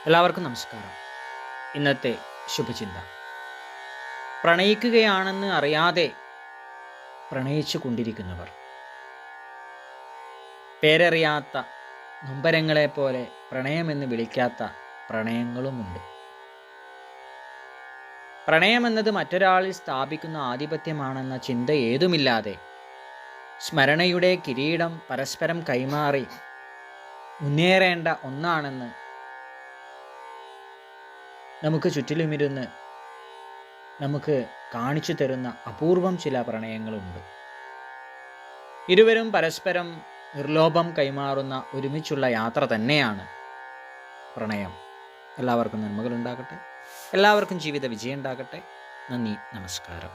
എല്ലാവർക്കും നമസ്കാരം. ഇന്നത്തെ ശുഭചിന്ത: പ്രണയിക്കുകയാണെന്ന് അറിയാതെ പ്രണയിച്ചു കൊണ്ടിരിക്കുന്നവർ. പേരറിയാത്ത നൊമ്പരങ്ങളെപ്പോലെ പ്രണയമെന്ന് വിളിക്കാത്ത പ്രണയങ്ങളുമുണ്ട്. പ്രണയമെന്നത് മറ്റൊരാളിൽ സ്ഥാപിക്കുന്ന ആധിപത്യമാണെന്ന ചിന്ത ഏതുമില്ലാതെ സ്മരണയുടെ കിരീടം പരസ്പരം കൈമാറി മുന്നേറേണ്ട ഒന്നാണെന്ന് നമുക്ക് ചുറ്റിലുമിരുന്ന് നമുക്ക് കാണിച്ചു തരുന്ന അപൂർവം ചില പ്രണയങ്ങളുണ്ട്. ഇരുവരും പരസ്പരം നിർലോഭം കൈമാറുന്ന ഒരുമിച്ചുള്ള യാത്ര തന്നെയാണ് പ്രണയം. എല്ലാവർക്കും നന്മകൾ ഉണ്ടാകട്ടെ. എല്ലാവർക്കും ജീവിത വിജയം ഉണ്ടാകട്ടെ. നന്ദി, നമസ്കാരം.